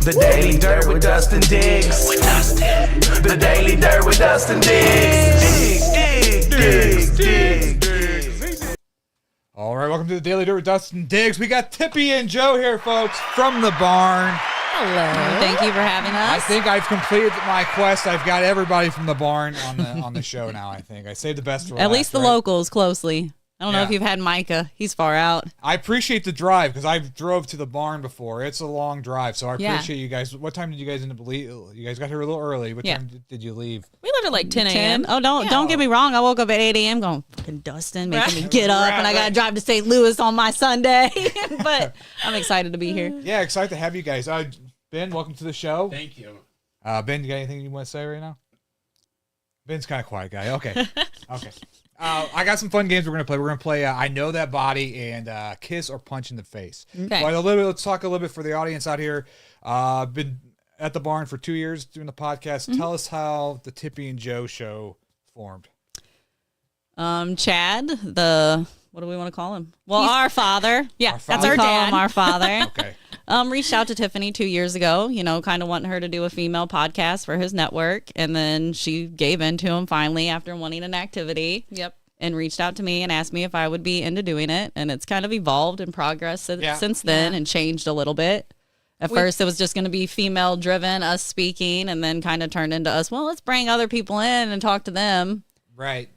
The Daily Dirt with Dustin Diggs. The Daily Dirt with Dustin Diggs. Diggs. All right, welcome to the Daily Dirt with Dustin Diggs. We got Tippy and Joe here, folks, from the barn. Hello. Thank you for having us. I think I've completed my quest. I've got everybody from the barn on the show now, I think. I saved the best for last. At least the right? locals closely. I don't know if you've had Micah. He's far out. I appreciate the drive because I drove to the barn before. It's a long drive, so I appreciate you guys. What time did you guys end up leaving? You guys got here a little early. What time did you leave? We left at like 10 a.m. Oh, don't get me wrong. I woke up at 8 a.m. going, fucking Dustin, making me get up, and I got to drive to St. Louis on my Sunday. But I'm excited to be here. Yeah, excited to have you guys. Ben, welcome to the show. Thank you. Ben, you got anything you want to say right now? Ben's kind of quiet guy. Okay. Okay. I got some fun games we're going to play. We're going to play I Know That Body and Kiss or Punch in the Face. Okay. But let's talk a little bit for the audience out here. Been at the barn for 2 years doing the podcast. Tell us how the Tippy and Joe show formed. Chad, what do we want to call him? Well, our father. Yeah, Our that's father? our dad. Our father. Okay. Reached out to Tiffany 2 years ago, kind of wanting her to do a female podcast for his network. And then she gave in to him finally after wanting an activity. Yep. And reached out to me and asked me if I would be into doing it. And it's kind of evolved and progressed since then and changed a little bit. At first, it was just going to be female driven, us speaking, and then kind of turned into us, well, let's bring other people in and talk to them. Right.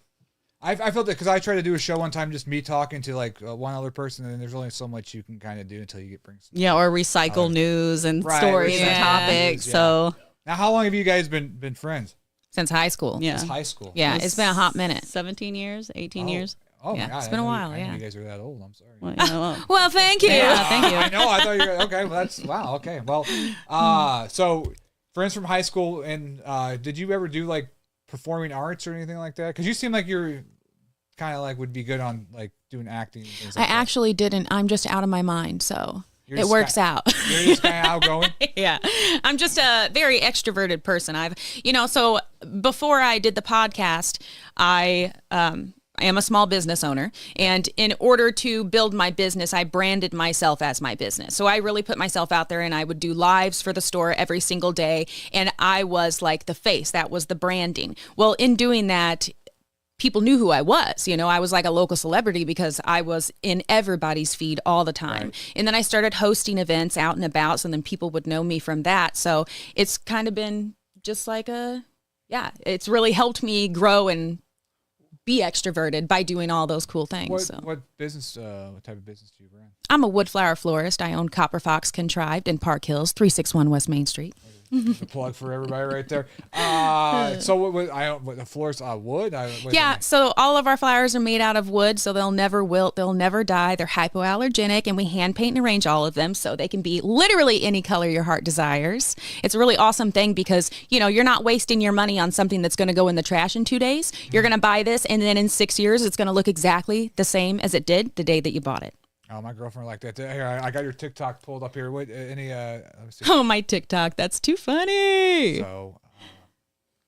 I felt that because I tried to do a show one time, just me talking to like one other person, and there's only so much you can kind of do until you get brings. Yeah, or recycle news and stories and topics. Yeah. So now, how long have you guys been friends? Since high school. yeah, Since high school. Yeah, it's been a hot minute. 17 years, 18 years. Oh Yeah, my God! it's been a while, I didn't know yeah. you guys are that old. I'm sorry. Well, Well, thank you. yeah, thank you. I know. I thought you were okay. Well, that's wow. Okay. Well, so friends from high school, and did you ever do like performing arts or anything like that? Because you seem like you're kind of like would be good on like doing acting. And things I like that. actually didn't. I'm just out of my mind, so You're it just works out. You're just kind of outgoing. Yeah. I'm just a very extroverted person. So before I did the podcast, I am a small business owner. And in order to build my business, I branded myself as my business. So I really put myself out there and I would do lives for the store every single day. And I was like the face. That was the branding. Well, in doing that, people knew who I was. I was like a local celebrity because I was in everybody's feed all the time. Right. And then I started hosting events out and about, so then people would know me from that. So it's kind of been just like it's really helped me grow and be extroverted by doing all those cool things. What business, what type of business do you run? I'm a wood flower florist. I own Copper Fox Contrived in Park Hills, 361 West Main Street. A plug for everybody right there. So what the floors wood? So all of our flowers are made out of wood, so they'll never wilt, they'll never die. They're hypoallergenic, and we hand paint and arrange all of them so they can be literally any color your heart desires. It's a really awesome thing because you're not wasting your money on something that's going to go in the trash in 2 days. You're going to buy this, and then in 6 years, it's going to look exactly the same as it did the day that you bought it. Oh, my girlfriend liked that. Here, I got your TikTok pulled up here. What let me see. Oh, my TikTok. That's too funny. So,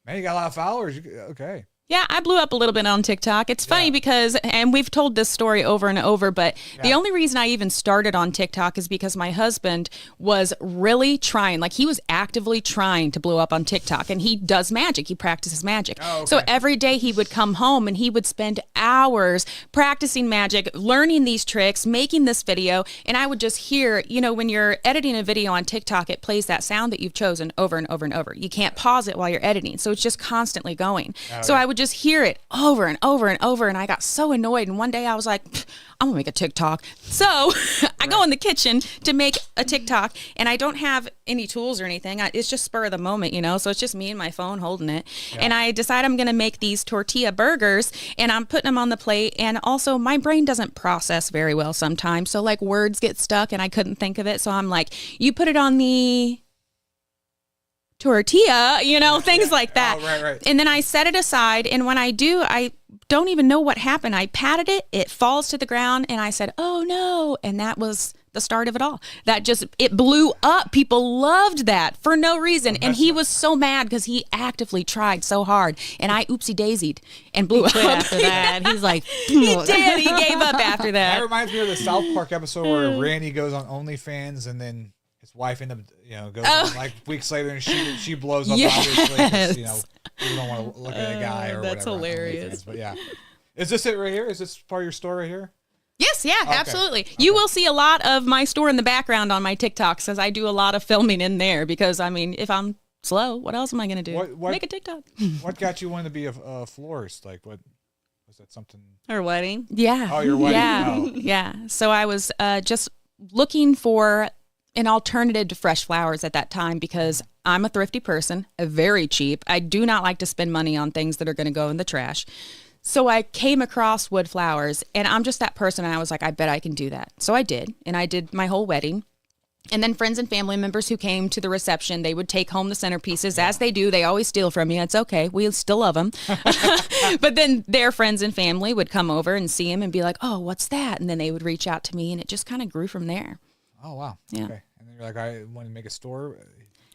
man, you got a lot of followers. Okay. Yeah, I blew up a little bit on TikTok. It's funny because, and we've told this story over and over, but the only reason I even started on TikTok is because my husband was really trying, like he was actively trying to blow up on TikTok, and he does magic. He practices magic. Oh, okay. So every day he would come home and he would spend hours practicing magic, learning these tricks, making this video, and I would just hear, when you're editing a video on TikTok, it plays that sound that you've chosen over and over and over. You can't pause it while you're editing, so it's just constantly going. So I would just hear it over and over and over, and I got so annoyed, and one day I was like, I'm gonna make a TikTok. So I go in the kitchen to make a TikTok, and I don't have any tools or anything. It's just spur of the moment, so it's just me and my phone holding it. And I decide I'm gonna make these tortilla burgers, and I'm putting them on the plate, and also my brain doesn't process very well sometimes, so like words get stuck and I couldn't think of it, so I'm like, you put it on the tortilla, things like that. Oh, right. And then I set it aside, and when I do, I don't even know what happened. I patted it, it falls to the ground, and I said, oh no, and that was the start of it all. It blew up. People loved that for no reason, and he was so mad because he actively tried so hard, and I oopsie daisied and blew up. After that, he's like, he did. He gave up after that. That reminds me of the South Park episode where Randy goes on OnlyFans and then his wife ended up, goes on, like weeks later, and she blows up. Obviously, 'cause, people don't want to look at a guy or that's whatever. hilarious. But yeah, is this it right here? Is this part of your store right here? Yes, yeah, Okay. absolutely. You will see a lot of my store in the background on my TikToks, as I do a lot of filming in there. Because I mean, if I'm slow, what else am I going to do? What- Make a TikTok. What got you wanting to be a florist? Like, what was that something? Her wedding. Yeah. Oh, your wedding. Yeah. Oh. Yeah. So I was just looking for an alternative to fresh flowers at that time because I'm a thrifty person, very cheap. I do not like to spend money on things that are going to go in the trash. So I came across wood flowers, and I'm just that person. And I was like, I bet I can do that. So I did. And I did my whole wedding. And then friends and family members who came to the reception, they would take home the centerpieces. As they do, they always steal from you. It's okay. We still love them. But then their friends and family would come over and see them and be like, oh, what's that? And then they would reach out to me, and it just kind of grew from there. Oh, wow. Yeah. Okay. And then you're like, I want to make a store.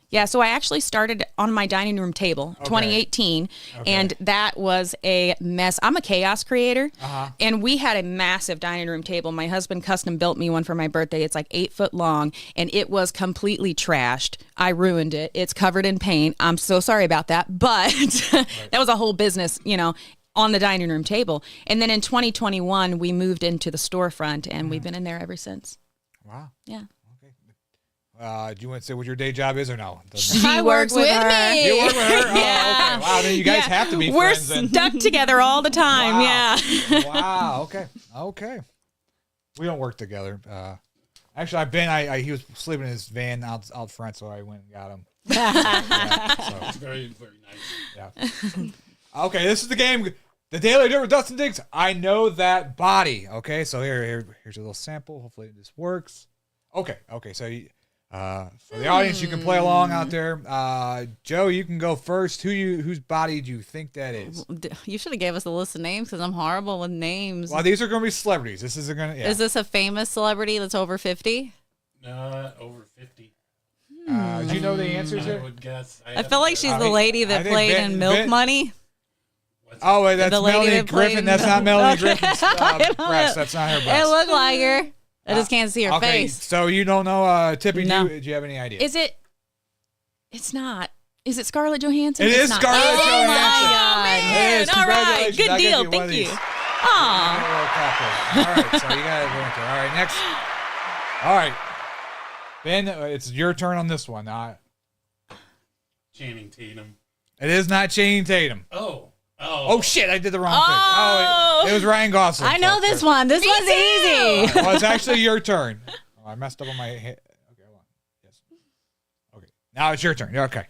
Yeah, so I actually started on my dining room table, 2018, and that was a mess. I'm a chaos creator, and we had a massive dining room table. My husband custom built me one for my birthday. It's like 8 foot long, and it was completely trashed. I ruined it. It's covered in paint. I'm so sorry about that, but that was a whole business, on the dining room table. And then in 2021, we moved into the storefront, and we've been in there ever since. Wow. Yeah. Do you want to say what your day job is or no? She works with me. You work with her? Yeah. Oh, okay. Wow, then you guys have to be We're friends then. stuck together all the time. Wow. Yeah. Wow. Okay. We don't work together. Actually, I've been. He was sleeping in his van out front, so I went and got him. It's very, very nice. Yeah. Okay, this is the game. The Daily Dirt with Dustin Diggs. I know that body. Okay, so here's a little sample. Hopefully this works. Okay. So for the audience, you can play along out there. Joe, you can go first. Whose body do you think that is? You should have gave us a list of names because I'm horrible with names. Well, these are going to be celebrities. This isn't going to. Yeah. Is this a famous celebrity that's over 50? Over 50. Do you know the answers I here? would guess. I feel like she's the lady I that think played Ben- in Milk Ben- Money. Oh, wait, that's The lady Melanie that played Griffin. That's not Milk- Melanie Okay. Griffin's breast. That's not her It breast. looked like her. I just can't see her Okay, face. so you don't know Tippy? No. Do you have any idea? Is it? It's not. Is it Scarlett Johansson? It It's is not. Scarlett Oh Johansson. my God. It man! is. All right, Congratulations. good I'll give deal. you one of Thank these. you. All Aw. right, so you got it right there. All right, next. All right, Ben, it's your turn on this one. Channing Tatum. It is not Channing Tatum. Oh, Shit, I did the wrong thing. Oh, it was Ryan Gosling. I know this one. This one's easy. Well, it's actually your turn. Oh, I messed up on my head. Okay, hold on. Yes. Okay, now it's your turn. Okay.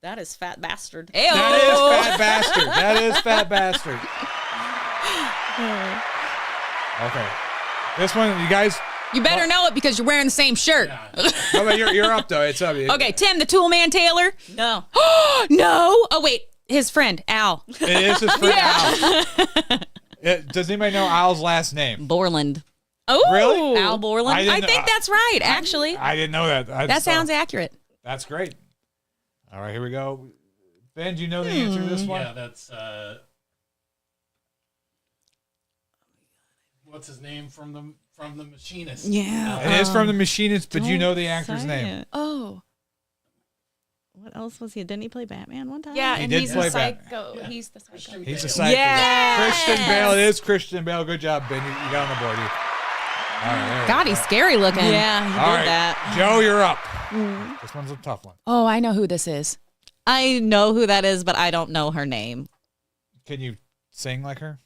That is fat bastard. Ayo. That is fat bastard. Okay. This one, you guys. You better know it because you're wearing the same shirt. Oh, but you're up though. It's up. Okay, Tim, the Tool Man Taylor. No. No. Oh wait, his friend Al. It is his friend Al. Does anybody know Al's last name? Borland. Oh, Really? Al Borland. I think that's right. Actually, I didn't know that. that sounds accurate. That's great. All right, here we go. Ben, do you know the answer to this one? yeah, that's what's his name from the Machinist? Yeah. It is from The Machinist, but you Don't know the actor's say name. it. Oh, What else was he? Didn't he play Batman one time? yeah, He and did he's play the Batman. psycho. He's the psycho. He's a psycho. Yes! Christian Bale. It is Christian Bale. Good job, Ben. You got on the board. All right, there we God, go. he's scary looking. Yeah, he All did right, that. Joe, you're up. This one's a tough one. Oh, I know who this is. I know who that is, but I don't know her name. Can you sing like her?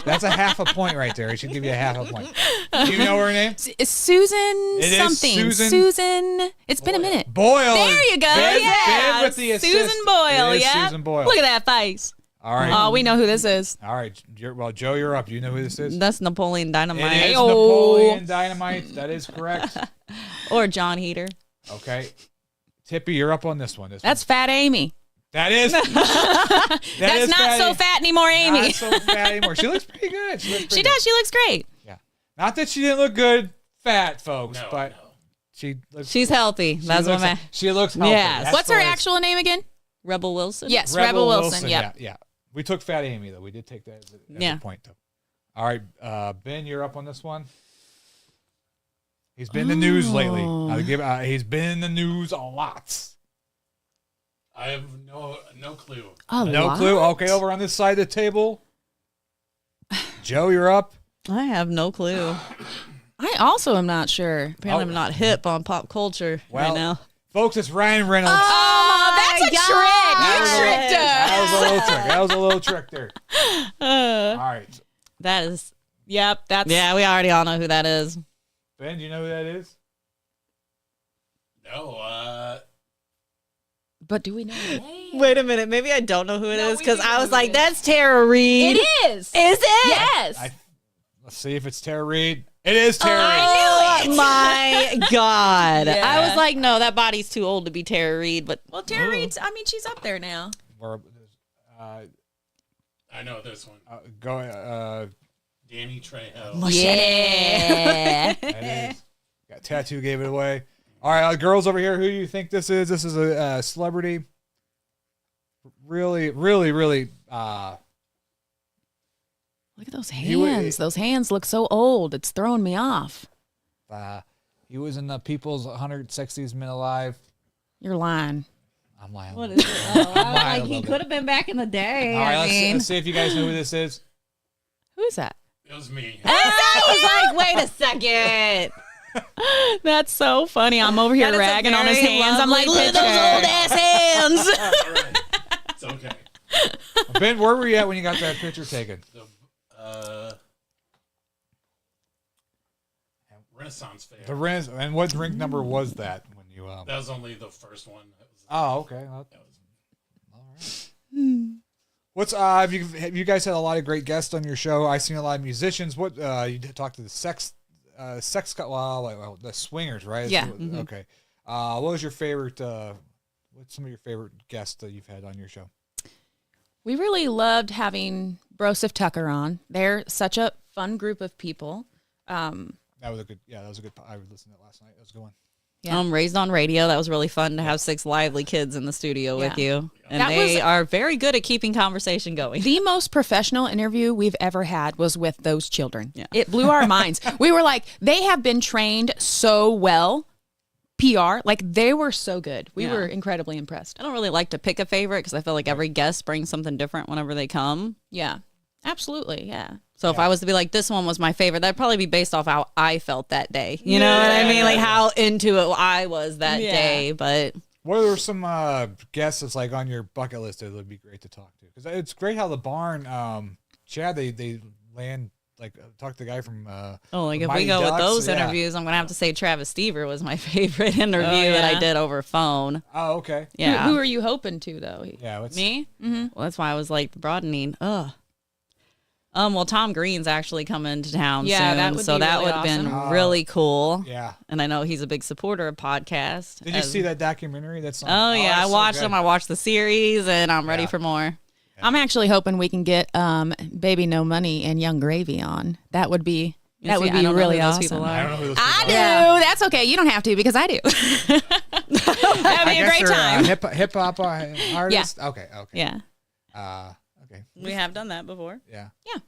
That's a half a point right there. I should give you a half a point. Do you know her name? It's Susan It is something. Susan- It's been a minute. Boyle. There you go. Ben, Yeah. Ben with the assist. Susan Boyle. It is Yeah. Susan Boyle. Look at that face. All right. Oh, we know who this is. All right. Well, Joe, you're up. Do you know who this is? That's Napoleon Dynamite. It is Ayo. Napoleon Dynamite. That is correct. Or John Heater. Okay. Tippy, you're up on this one. That's Fat Amy. That is. That's not so fat anymore, Amy. Not so fat anymore. She looks pretty good. She She does. She looks great. Yeah. Not that she didn't look good, fat folks, No, but no. she looks. She's healthy. That's what I'm She looks healthy. Yes. That's What's her what it is. actual name again? Rebel Wilson. Yes, Rebel Wilson. Yeah, Yep. yeah. We took Fat Amy though. We did take that as Yeah. a point though. All right, Ben, you're up on this one. He's been in the news lately. He's been in the news a lot. I have no clue. No clue? Okay, over on this side of the table. Joe, you're up. I have no clue. I also am not sure. Apparently, I'm not hip on pop culture right now. Folks, it's Ryan Reynolds. Oh, that's a trick. You tricked us. That was a little trick there. All right. That is. Yep, that's. Yeah, we already all know who that is. Ben, do you know who that is? No, But do we know the name? Wait a minute. Maybe I don't know who it is because I was like, that's Tara Reid. It is. Is it? Yes. Let's see if it's Tara Reid. It is Tara Reid. I knew it. My God. Yeah. I was like, no, that body's too old to be Tara Reid. But Well, Tara Reid's, I mean, she's up there now. I know this one. Danny Trejo. yeah. It is. Got Tattoo gave it away. All right, girls over here, who do you think this is? This is a celebrity. Really, really, really. Look at those hands. Those hands look so old. It's throwing me off. He was in the People's 100 Sexiest Men Alive. You're lying. I'm lying. What is it? Like he could have been back in the day. All right, let's see if you guys know who this is. Who is that? It was me. I was like, wait a second. That's so funny. I'm over here ragging on his hands. I'm like, look at those old ass hands. All right. It's okay. Ben, where were you at when you got that picture taken? Renaissance Fair. And what drink number was that when you? That was only the first one. Okay. Well, all right. What's have you guys had a lot of great guests on your show? I've seen a lot of musicians. What you talked to the the swingers, right? Yeah. Okay. What was your favorite? What's some of your favorite guests that you've had on your show? We really loved having Broseph Tucker on. They're such a fun group of people. That was a good. Yeah, that was a good. I listened to it last night. That was a good one. Yeah. Raised on Radio. That was really fun to have 6 lively kids in the studio with you. And That they was- are very good at keeping conversation going. The most professional interview we've ever had was with those children. Yeah. It blew our minds. We were like, they have been trained so well. PR, like they were so good. We Yeah. were incredibly impressed. I don't really like to pick a favorite because I feel like every guest brings something different whenever they come. Yeah, absolutely. Yeah. So if I was to be like, this one was my favorite, that'd probably be based off how I felt that day. You know what I mean? Like how into it I was that day. But what are some guests that's like on your bucket list that would be great to talk to? Because it's great how the barn, Chad, they land, like talk to the guy from like if Mighty we go Ducks, with those yeah. interviews, I'm gonna have to say Travis Stever was my favorite interview that I did over phone. Oh, okay. Yeah. Who are you hoping to though? Yeah. Me? Mm-hmm. Well, that's why I was like broadening. Well, Tom Green's actually coming to town Yeah, soon, that would so be that really would have been awesome. really cool. Yeah. And I know he's a big supporter of podcasts. Did you see that documentary? That's on, Oh yeah, I that's so watched good. them. I watched the series, and I'm ready for more. I'm actually hoping we can get Baby No Money and Young Gravy on. That would be I don't know really who those awesome. people are. I don't know who those I people do. are. That's okay. You don't have to because I do. That'd be a great time. Hip hop artist. Yeah. Okay. Yeah, Okay. we have done that before. Yeah. Yeah.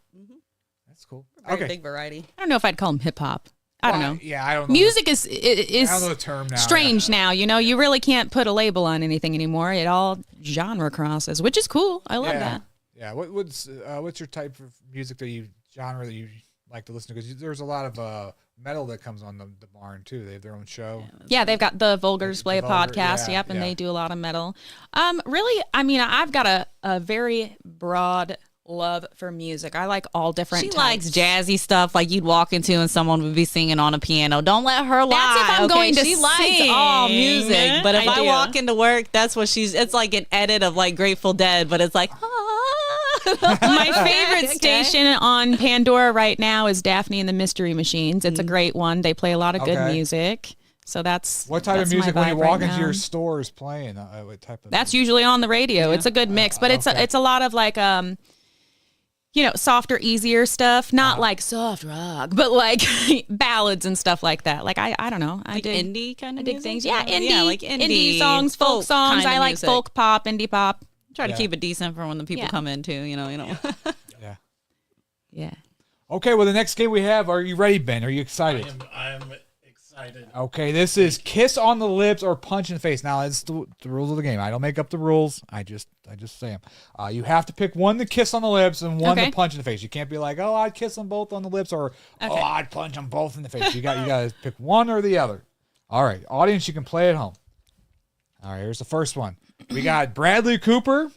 That's cool. Very Okay. big variety. I don't know if I'd call them hip hop. I don't know. Yeah, I don't know. Music is I don't know the term now. strange now. You know, you really can't put a label on anything anymore. It all genre crosses, which is cool. I love that. Yeah. What's your type of music genre that you like to listen to? Because there's a lot of metal that comes on the barn too. They have their own show. Yeah, they've got the Vulgars Play a Vulgar, podcast. yeah, Yep, and yeah. they do a lot of metal. Really, I mean, I've got a very broad love for music. I like all different She types. likes jazzy stuff like you'd walk into and someone would be singing on a piano. Don't let her lie. That's if I'm going to she likes sing. all music. But if I I do. walk into work, that's what it's like an edit of like Grateful Dead, but it's like My favorite station on Pandora right now is Daphne and the Mystery Machines. It's a great one. They play a lot of good Okay. music. So that's What type that's of music my when you vibe walk right into now. your store is playing? What type of? That's usually on the radio. It's a good mix, but it's okay. it's a lot of like softer, easier stuff. Not like soft rock, but like ballads and stuff like that. Like I don't know. I like dig indie kind of I dig music? things. Yeah, indie, like indie songs, folk songs. kind of I like music. folk pop, indie pop. Try to Yeah. keep it decent for when the people Yeah. come in too. You know. Yeah. Yeah. Okay. Well, the next game we have. Are you ready, Ben? Are you excited? I'm excited. excited. Okay, this is kiss on the lips or punch in the face. Now, it's the rules of the game. I don't make up the rules. I just say them. You have to pick one to kiss on the lips and one to punch in the face. You can't be like, oh, I'd kiss them both on the lips, or oh, I'd punch them both in the face. You got to pick one or the other. All right, audience, you can play at home. All right, here's the first one. We got Bradley Cooper.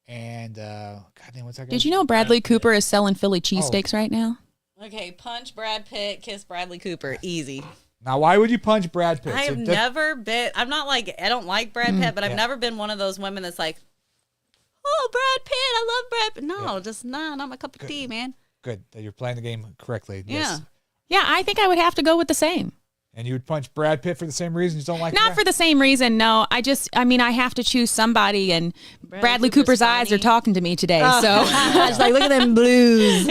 And, goddamn, what's that guy? Did you know Bradley Cooper is selling Philly cheesesteaks right now? Okay, punch Brad Pitt, kiss Bradley Cooper. Easy. Now, why would you punch Brad Pitt? I have never been, I'm not like, I don't like Brad Pitt, but I've never been one of those women that's like, oh, Brad Pitt, I love Brad Pitt. No, just not my cup of tea, man. Good, that you're playing the game correctly. Yes. Yeah, I think I would have to go with the same. And you would punch Brad Pitt for the same reason you don't like Not for the same reason, no. I have to choose somebody, and Bradley Cooper's eyes are talking to me today. So it's like, look at them blues.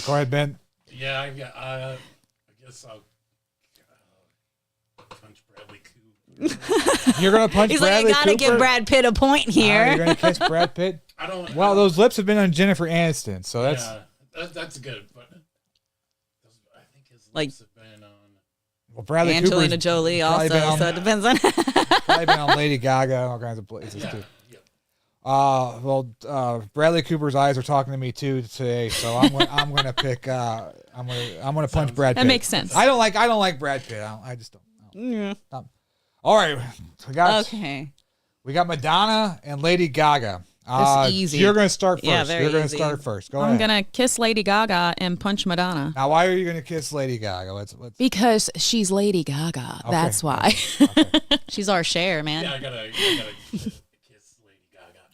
Go ahead, Ben. Yeah, I guess I'll punch Bradley Cooper. You're going to punch He's Bradley like, Cooper? you got to give Brad Pitt a point here. You're going to kiss Brad Pitt? Well, those lips have been on Jennifer Aniston, so that's... Yeah, that's good, but I think his Like- lips have been on... Well, Bradley Angelina Cooper's Jolie probably also, been on- so it depends on. Probably been on Lady Gaga, all kinds of places, too. Bradley Cooper's eyes are talking to me too today, so I'm gonna pick. I'm gonna punch Brad Pitt. that makes sense. I don't like Brad Pitt. I just don't. Yeah. All right, we got Madonna and Lady Gaga. This is easy. You're gonna start first. Yeah, very You're gonna easy. start first. Go I'm ahead. gonna kiss Lady Gaga and punch Madonna. Now, why are you gonna kiss Lady Gaga? Let's... Because she's Lady Gaga. Okay. That's why. She's our share, man. Yeah, I gotta kiss Lady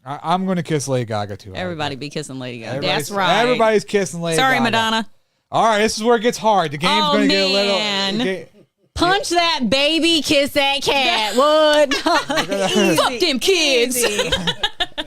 Gaga. I'm gonna kiss Lady Gaga too. Everybody be kissing Lady Gaga. Everybody's- That's right. Everybody's kissing Lady Sorry, Gaga. Madonna. All right, this is where it gets hard. The game's Oh, gonna get a little. man. the ga- Punch that baby, kiss that cat. What? Fuck them kids.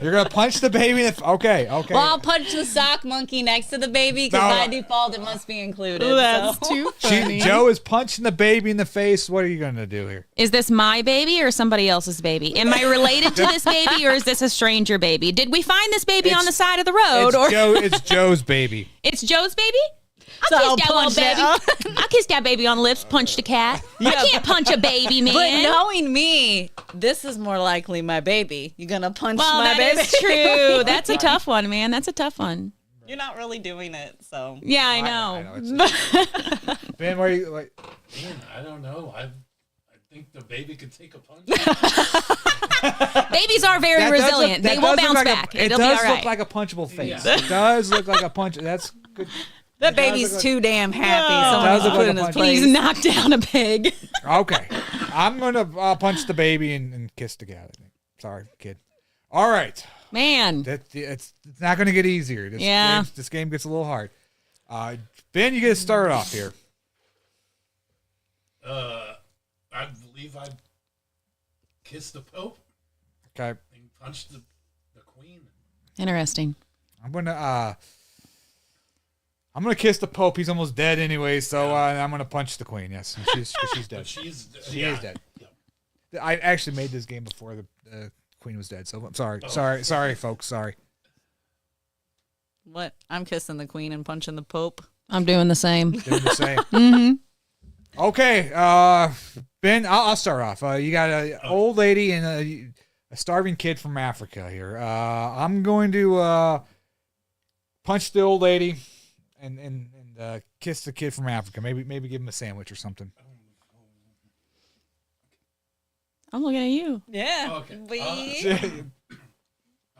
You're gonna punch the baby. Okay. Well, I'll punch the sock monkey next to the baby because No. by default it must be included. That's so. too funny. Joe is punching the baby in the face. What are you gonna do here? Is this my baby or somebody else's baby? Am I related to this baby or is this a stranger baby? Did we find this baby on the side of the road? It's Joe's baby. It's Joe's baby? So I'll I'll kiss that little punch that- baby. I'll kiss that baby on the lips, punch the cat. I can't punch a baby, man. But knowing me, this is more likely my baby. You're gonna punch well, my that baby. is true. That's a tough one, man. That's a tough one. You're not really doing it, so. Yeah, I know. It's- Ben, where are you? Like, Man, I don't know. I think the baby could take a punch. Babies are very resilient. They will bounce back. It It'll be does all look right. like a punchable face. Yeah. It does look like a punch. That's good. That It does baby's look like- too damn happy. Does Someone's look put like in a his punch. place. He's knocked down a pig. Okay, I'm gonna punch the baby and kiss the cat. I think. Sorry, kid. All right. Man. It's not going to get easier. This game gets a little hard. Ben, you get to start off here. I believe I kissed the Pope Okay, and punched the Queen. Interesting. I'm gonna kiss the Pope. He's almost dead anyway, so I'm gonna punch the Queen. Yes, she's dead. But she is dead. Yeah. I actually made this game before the Queen was dead, so I'm sorry. Sorry, folks. Sorry. What? I'm kissing the queen and punching the pope. I'm doing the same. Doing the same. Okay, Ben, I'll start off. You got an old lady and a starving kid from Africa here. I'm going to punch the old lady and kiss the kid from Africa. Maybe give him a sandwich or something. I'm looking at you. Yeah. Okay.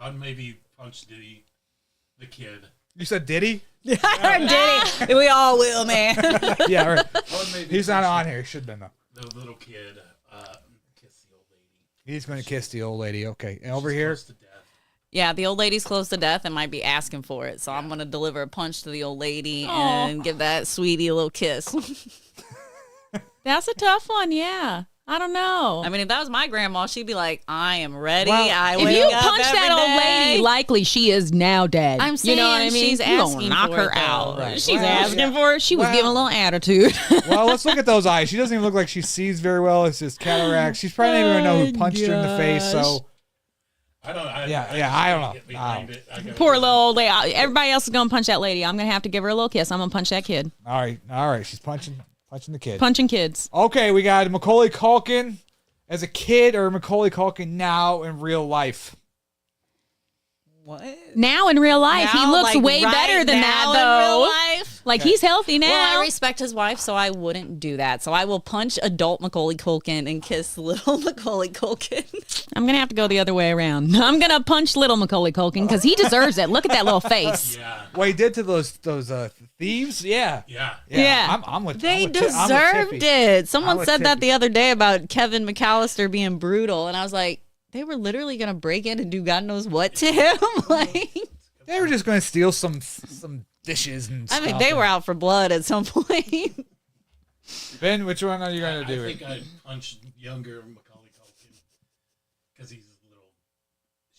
I'd maybe punch the kid. You said Diddy? Did it? We all will, man. Yeah, right. I would maybe He's not punch on here. He should have been though. the little kid. Kiss the old lady. He's going to kiss the old lady. Okay, and over here. Close to death. Yeah, the old lady's close to death and might be asking for it. So I'm going to deliver a punch to the old lady and give that sweetie a little kiss. That's a tough one, yeah. I don't know. I mean, if that was my grandma, she'd be like, I am ready. Well, I if wake you up punch every that old day." lady, likely she is now dead. I'm you know what I saying mean? she's You gonna asking knock for her it, though. out. Right. She's Well, asking yeah. for it. She was Well- giving a little attitude. Well, let's look at those eyes. She doesn't even look like she sees very well. It's just cataracts. She's probably not even going to know who punched her in the face. So I don't. I don't know. Get behind it. I gotta Poor do little old lady. Everybody else is gonna punch that lady. I'm gonna have to give her a little kiss. I'm gonna punch that kid. all right. She's punching Punching the kid. Punching kids. Okay, we got Macaulay Culkin as a kid or Macaulay Culkin now in real life. What? Now in real life, he Now, looks like, way right better than that, now though. in real life? Like, he's healthy now. Well, I respect his wife, so I wouldn't do that. So I will punch adult Macaulay Culkin and kiss little Macaulay Culkin. I'm going to have to go the other way around. I'm going to punch little Macaulay Culkin because he deserves it. Look at that little face. Yeah. What he did to those thieves? Yeah. Yeah. I'm with They I'm with I'm with deserved Tippy. it. Someone with said that Tippy. the other day about Kevin McAllister being brutal, and I was like, they were literally going to break in and do God knows what to him. Like, They were just going to steal some dishes and I stuff. mean, they were out for blood at some point. Ben, which one are you going to do? I think I'd punch younger Macaulay Culkin because he's a little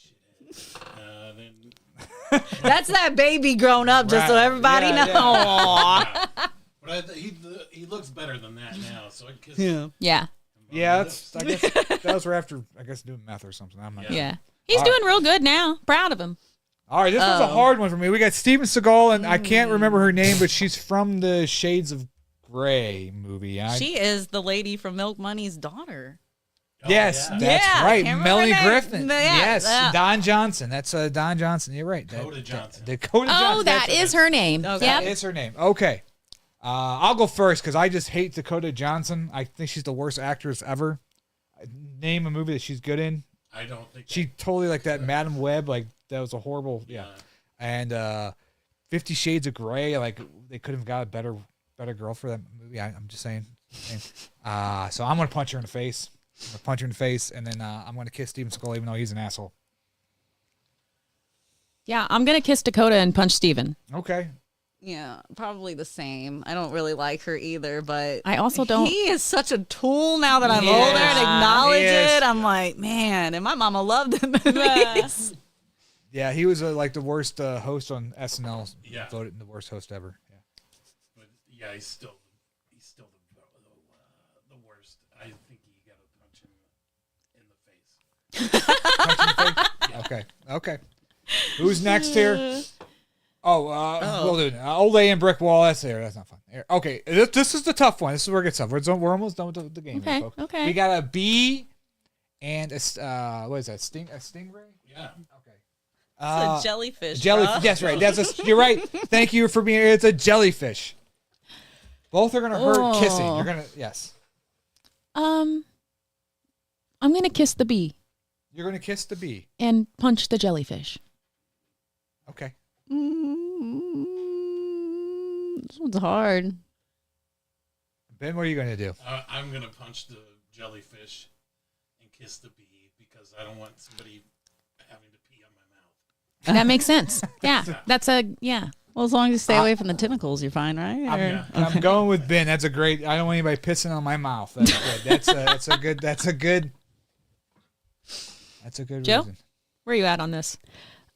shithead. Then That's that baby grown up, just so Right. everybody Yeah, knows. yeah. But he looks better than that now, so I'd kiss him. Yeah. Yeah, I guess those were after, doing meth or something. I'm not Yeah. He's All doing real good now. Proud of him. All right, this one's a hard one for me. We got Steven Seagal, and I can't remember her name, but she's from the Shades of Grey movie. She is the lady from Milk Money's daughter. Yes, yeah. that's Yeah, right. can't remember Melanie her name. Griffin. Yeah, Yes, yeah. Don Johnson. That's Don Johnson. You're right. Dakota Johnson. Dakota Johnson. Oh, that That's- is her name. Okay. Yep. That is her name. Okay. I'll go first because I just hate Dakota Johnson. I think she's the worst actress ever. Name a movie that she's good in. I don't think She totally like that Madam Web. Like that was a horrible. Yeah. And 50 Shades of Grey. Like they could have got a better girl for that movie. I'm just saying. So I'm gonna punch her in the face. I'm gonna punch her in the face, and then I'm gonna kiss Steven Seagal even though he's an asshole. Yeah, I'm going to kiss Dakota and punch Steven. Okay. Yeah, probably the same. I don't really like her either, but I also don't. He is such a tool now that I'm He older is. and acknowledge He is. it. I'm like, man, and my mama loved them movies. Yeah, he was like the worst host on SNL. Yeah. Voted the worst host ever. Yeah. But yeah, he's still the worst. I think you gotta punch him in the face. Okay. Who's next here? We'll do it. Old A and Brick Wall. That's there. That's not fun. Here. Okay, this is the tough one. This is where it gets tough. We're almost done with the game. Okay, Here, folks. okay. We got a bee and a what is that? A stingray? Yeah. Okay. It's a jellyfish. Jellyfish. bruh. That's right. You're right. Thank you for being here. It's a jellyfish. Both are gonna hurt kissing. You're gonna I'm going to kiss the bee You're gonna kiss the bee. and punch the jellyfish. Okay. This one's hard. Ben, what are you gonna do? I'm gonna punch the jellyfish and kiss the bee because I don't want somebody having to pee on my mouth. That makes sense. Yeah, yeah. Well, as long as you stay away from the tentacles, you're fine, right? Or- I'm going with Ben. That's a great. I don't want anybody pissing on my mouth. That's good. That's a good. That's a good Joe? reason. Where are you at on this?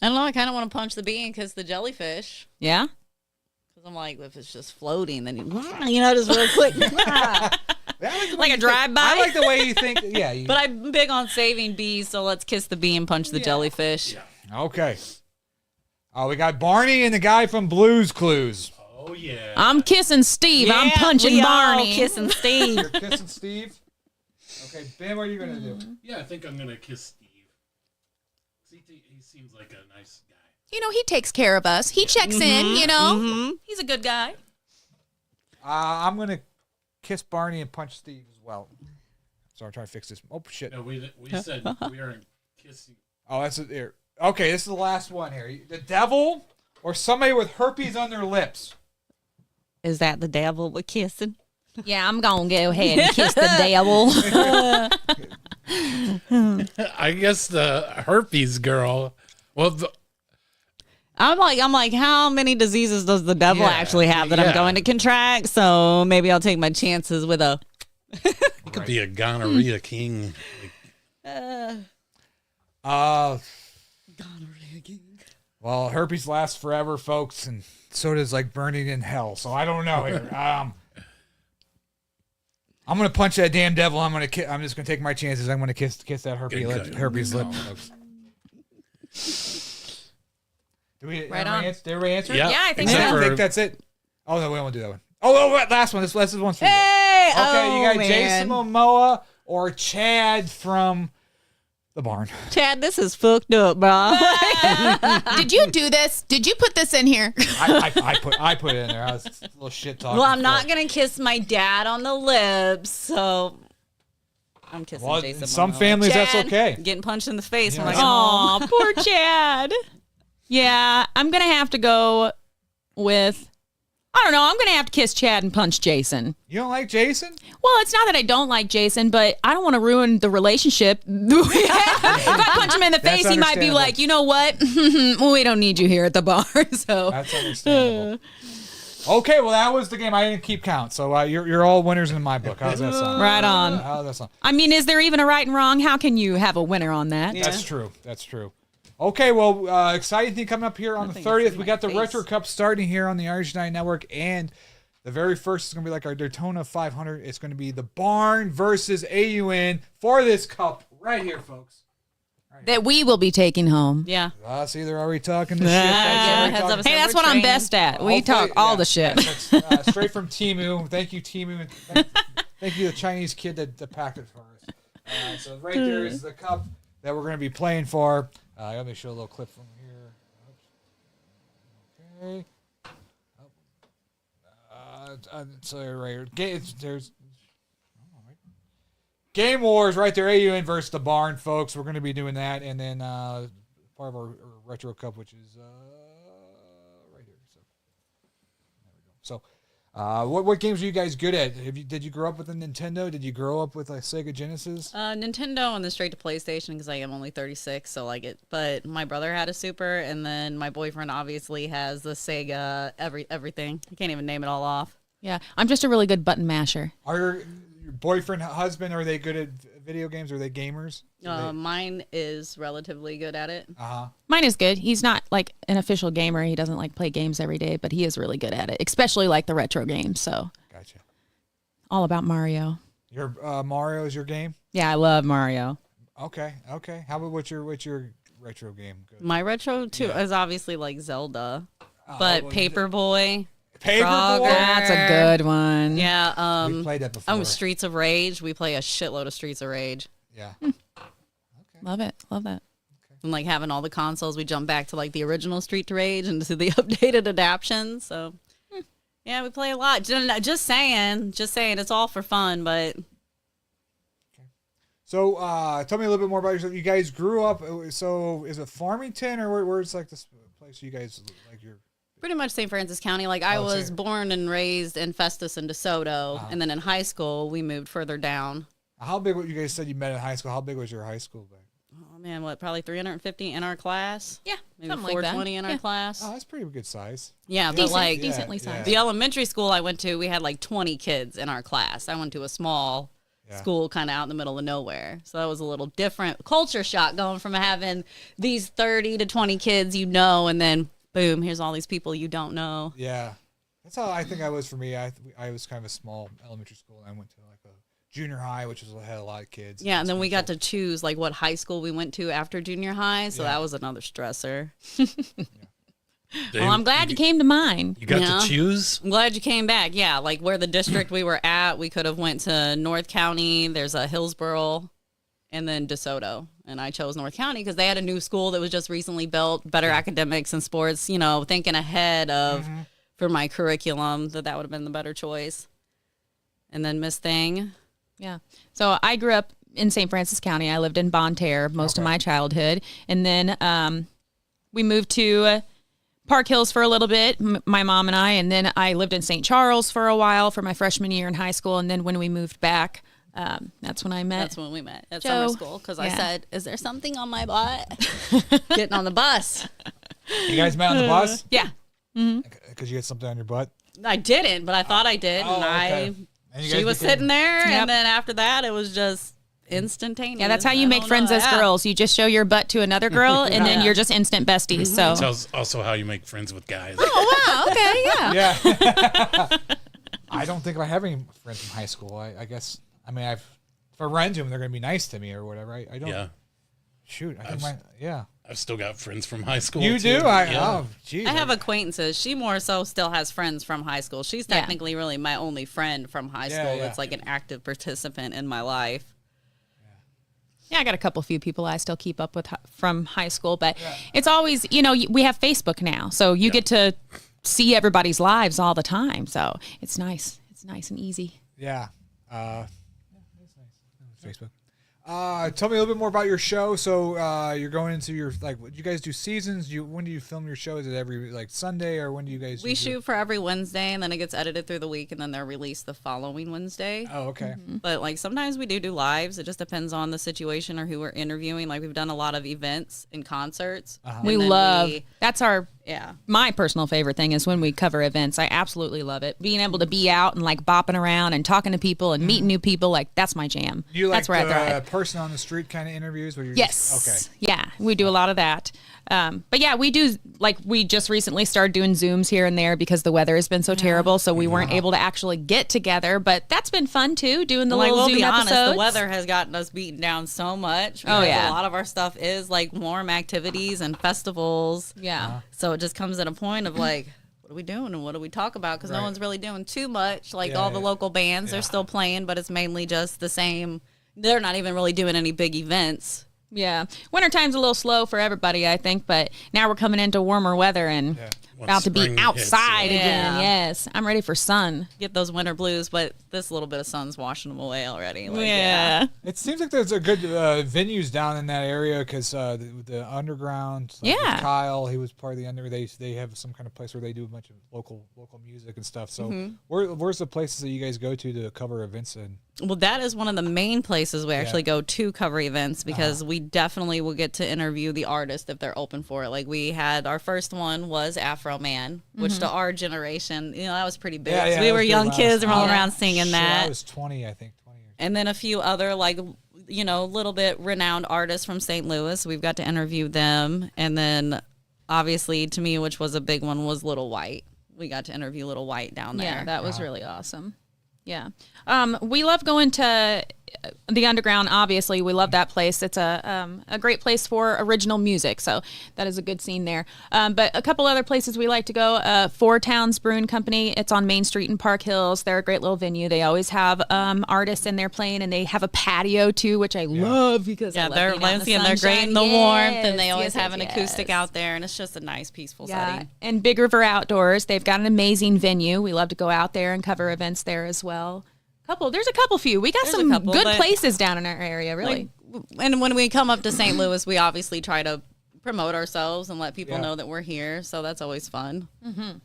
I don't know. I kind of want to punch the bee and kiss the jellyfish. Yeah? Because I'm like, if it's just floating, then just real quick. Like a drive-by? I like the way you think. Yeah. But I'm big on saving bees, so let's kiss the bee and punch the jellyfish. Yeah. Okay. We got Barney and the guy from Blue's Clues. Oh yeah. I'm kissing Steve. I'm punching we Barney. all kissing Steve. You're kissing Steve. Okay, Ben, what are you gonna do? Yeah, I think I'm gonna kiss Steve. He seems like a nice guy. You know, he takes care of us. He checks in, you know. He's a good guy. I'm gonna kiss Barney and punch Steve as well. Sorry, I'm trying to fix this. Oh shit. No, we said we aren't kissing. Oh, that's it. Here. Okay, this is the last one here. The devil or somebody with herpes on their lips. Is that the devil we're kissing? Yeah, I'm going to go ahead and kiss the devil. I guess the herpes girl. Well, I'm like, how many diseases does the devil actually have that I'm going to contract? So maybe I'll take my chances with a. it could be a gonorrhea king. Well, herpes lasts forever, folks, and so does like burning in hell. So I don't know here. I'm gonna punch that damn devil. I'm just gonna take my chances. I'm gonna kiss that herpes lip, folks. Did everybody answer? Yeah, I think Except so. I for- think that's it. Oh no, we won't do that one. last one. This one's for you. Hey! Okay, you got man. Jason Momoa or Chad from The Barn. Chad, this is fucked up, bro. Did you do this? Did you put this in here? I put it in there. I was a little shit talking. Well, I'm not going to kiss my dad on the lips, so I'm kissing Well, Jason in some Momoa. families, that's Chad, okay. Getting punched in the face Yeah. when I get home. Aw, poor Chad. Yeah, I'm going to have to go with, I don't know, I'm going to have to kiss Chad and punch Jason. You don't like Jason? Well, it's not that I don't like Jason, but I don't want to ruin the relationship. If I punch him in the That's face, he might be understandable. like, you know what? We don't need you here at the bar. So That's understandable. Okay, well, that was the game. I didn't keep count, so you're all winners in my book. How's that sound? right on. How's that sound? I mean, is there even a right and wrong? How can you have a winner on that? That's true. That's true. Okay, well, exciting thing coming up here on the 30th. We got the face. Retro Cup starting here on the Irish Night Network, and the very first is going to be like our Daytona 500. It's going to be the Barn versus AUN for this cup right here, folks. That we will be taking home. Yeah. See, they're already talking the shit. Yeah, That's heads already up. talking- Hey, that's what I'm best at. We Hopefully- talk all yeah, the shit. yeah, that's, straight from Timu. Thank you, Timu. And thank you, the Chinese kid that packed it for us. So right there is the cup that we're going to be playing for. Let me show a little clip from here. Okay. So right here. There's Game Wars right there. AUN versus the Barn, folks. We're going to be doing that, and then part of our Retro Cup, which is right here. So there we go. So, what games are you guys good at? Did you grow up with a Nintendo? Did you grow up with a Sega Genesis? Nintendo and then straight to PlayStation because I am only 36, so like it. But my brother had a Super, and then my boyfriend obviously has the Sega everything. I can't even name it all off. Yeah, I'm just a really good button masher. Are your boyfriend, husband, are they good at video games? Are they gamers? Mine is relatively good at it. Mine is good. He's not like an official gamer. He doesn't like play games every day, but he is really good at it, especially like the retro games. So Gotcha. all about Mario. Your Mario is your game? Yeah, I love Mario. Okay. How about what's your retro game? Good. My retro too is obviously like Zelda, but Paperboy. Paperboy. That's a good one. Yeah. We played that before. Streets of Rage. We play a shitload of Streets of Rage. Yeah. Love it. Love that. And like having all the consoles, we jump back to like the original Street Rage and to the updated adaptations. So yeah, we play a lot. Just saying, it's all for fun. But So, tell me a little bit more about yourself. You guys grew up. So, is it Farmington or where's like this place you guys like your? pretty much St. Francis County. Like I was born and raised in Festus and DeSoto, and then in high school we moved further down. How big? What you guys said you met in high school? How big was your high school back? Oh man, what? Probably 350 in our class. Yeah, Maybe something like that. 420 in our class. Oh, that's pretty good size. Yeah, but Decent, like decently yeah. sized. the elementary school I went to, we had like 20 kids in our class. I went to a small school kind of out in the middle of nowhere. So that was a little different culture shock going from having these 30 to 20 kids and then boom, here's all these people you don't know. Yeah, that's how I think I was for me. I was kind of a small elementary school. And I went to like a junior high, which had a lot of kids. Yeah, and then we got to choose like what high school we went to after junior high. So that was another stressor. Well, I'm glad you came to mine. You got to choose? I'm glad you came back. Yeah, like where the district we were at, we could have went to North County. There's a Hillsboro and then DeSoto. And I chose North County because they had a new school that was just recently built, better academics and sports, thinking ahead of for my curriculum that would have been the better choice. And then Miss Thing. Yeah. So I grew up in St. Francis County. I lived in Bonne Terre most of my childhood. And then we moved to Park Hills for a little bit, my mom and I. And then I lived in St. Charles for a while for my freshman year in high school. And then when we moved back, that's when I met. That's when we met at Joe. summer school because I said, "Is there something on my butt?" Getting on the bus. You guys met on the bus? Yeah. Because you had something on your butt. I didn't, but I thought I did, Oh, okay. And you she guys was became- sitting there, Yep. and then after that, it was just instantaneous. Yeah, that's how you I make don't friends know. as girls. You just show your butt to another girl, and then you're just instant besties. So. That's also how you make friends with guys. Oh, wow. Okay, yeah. Yeah. I don't think I have any friends from high school. I guess. I mean, if I run into them, they're going to be nice to me or whatever. I don't. Yeah. Shoot, I think yeah. I've still got friends from high school. You too. do? Yeah. Oh, geez. I have acquaintances. She more so still has friends from high school. She's technically really my only friend from high school that's like an active participant in my life. Yeah, I got a few people I still keep up with from high school, but it's always, we have Facebook now, so you get to see everybody's lives all the time. So it's nice. It's nice and easy. Yeah. That's nice. Facebook. Tell me a little bit more about your show. So you're going into your you guys do seasons. When do you film your show? Is it every Sunday, or when do you guys? We shoot for every Wednesday, and then it gets edited through the week, and then they're released the following Wednesday. Oh, okay. Mm-hmm. But sometimes we do lives. It just depends on the situation or who we're interviewing. We've done a lot of events and concerts. Uh-huh. That's my personal favorite thing is when we cover events. I absolutely love it. Being able to be out and bopping around and talking to people and meeting new people, that's my jam. That's where I the thrive. Person on the street kind of interviews where you're okay. Yeah, we do a lot of that. But yeah, we do, we just recently started doing Zooms here and there because the weather has been so terrible, so we weren't able to actually get together, but that's been fun too, doing the little Zoom episodes. Honest, the weather has gotten us beaten down so much. Oh, yeah. A lot of our stuff is warm activities and festivals. Yeah. So it just comes at a point of what are we doing and what do we talk about? Because no one's really doing too much. All the local bands, they're still playing, but it's mainly just the same. They're not even really doing any big events. Yeah. Wintertime's a little slow for everybody, I think, but now we're coming into warmer weather and about to be outside again. Yes. I'm ready for sun. Get those winter blues, but this little bit of sun's washing them away already. It seems like there's a good venues down in that area because the underground. With Kyle, he was part of the under. They have some kind of place where they do a bunch of local music and stuff. So where's the places that you guys go to cover events in? Well, that is one of the main places we actually go to cover events because we definitely will get to interview the artist if they're open for it. We had our first one was Afro Man, which to our generation, that was pretty big. So we were young kids rolling around singing that. I was 20, I think. 20 years. And then a few other little bit renowned artists from St. Louis. We've got to interview them. And then obviously to me, which was a big one, was Little White. We got to interview Little White down there. Yeah, that was really awesome. Yeah. We love going to the underground. Obviously, we love that place. It's a great place for original music. So that is a good scene there. But a couple other places we like to go. Four Towns Brewing Company. It's on Main Street in Park Hills. They're a great little venue. They always have artists in there playing, and they have a patio too, which I love because I love they're being out in the fancy and they're great in the sunshine. warmth, and they always have an acoustic out there, and it's just a nice, peaceful setting. And Big River Outdoors. They've got an amazing venue. We love to go out there and cover events there as well. There's a couple few. We got some good places down in our area, really. And when we come up to St. Louis, we obviously try to promote ourselves and let people know that we're here. So that's always fun. Mm-hmm.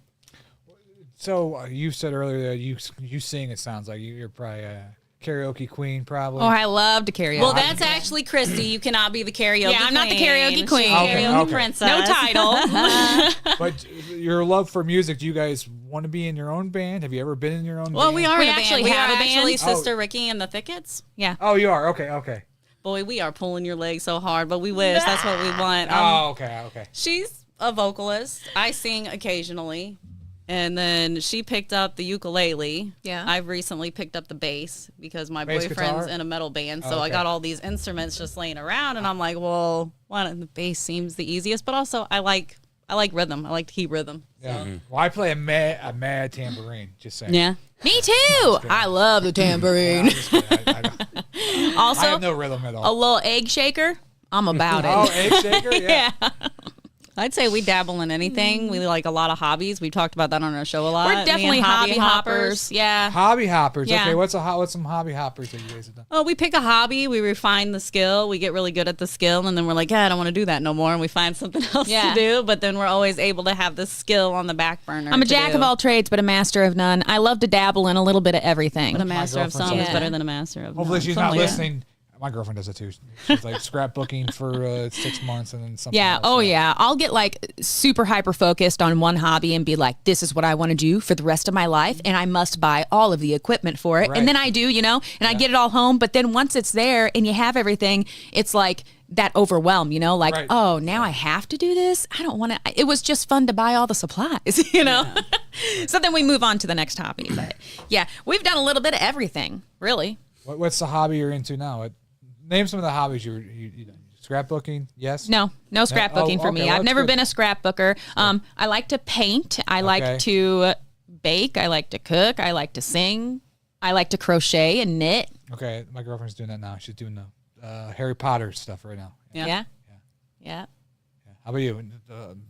So you said earlier that you sing. It sounds like you're probably a karaoke queen, probably. Oh, I love to karaoke. Well, that's actually Christy. You cannot be the karaoke queen. Yeah, I'm not the karaoke queen. Karaoke princess. No title. But your love for music, do you guys want to be in your own band? Have you ever been in your own band? Well, we are in a actually band. have a band. Actually Sister Ricky and the Thickets. Yeah. Oh, you are? Okay. Boy, we are pulling your leg so hard, but we wish. That's what we want. Okay. She's a vocalist. I sing occasionally. And then she picked up the ukulele. Yeah. I've recently picked up the bass because my Bass boyfriend's guitar? in a metal band. So I got all these instruments just laying around, and I'm like, well, why not? The bass seems the easiest, but also I like rhythm. I like to keep rhythm. Yeah. Well, I play a mad tambourine. Just saying. Yeah. Me too. I love the tambourine. Also, I have no rhythm at all. a little egg shaker. I'm about it. Oh, egg shaker? Yeah. I'd say we dabble in anything. We like a lot of hobbies. We talked about that on our show a lot. We're definitely hobby hoppers. Yeah. Hobby hoppers. Yeah. Okay, what's some hobby hoppers that you guys have done? Oh, we pick a hobby, we refine the skill, we get really good at the skill, and then we're like, I don't want to do that no more, and we find something else to do, but then we're always able to have the skill on the back burner. I'm a jack of all trades, but a master of none. I love to dabble in a little bit of everything. But a master of some is says better than a master of Hopefully none. she's not listening. My girlfriend does it too. She's like scrapbooking for 6 months and then something else. Oh yeah. I'll get super hyper focused on one hobby and be like, this is what I want to do for the rest of my life, and I must buy all of the equipment for it. Right. And then I do, and I get it all home. But then once it's there and you have everything, it's like that overwhelm, right. Oh, now I have to do this. I don't want to. It was just fun to buy all the supplies, So then we move on to the next hobby. But yeah, we've done a little bit of everything, really. What's the hobby you're into now? Name some of the hobbies you Scrapbooking, yes. No scrapbooking for me. well, I've never good. been a scrapbooker. I like to paint. I like to bake. I like to cook. I like to sing. I like to crochet and knit. Okay, my girlfriend's doing that now. She's doing the Harry Potter stuff right now. Yeah. How about you?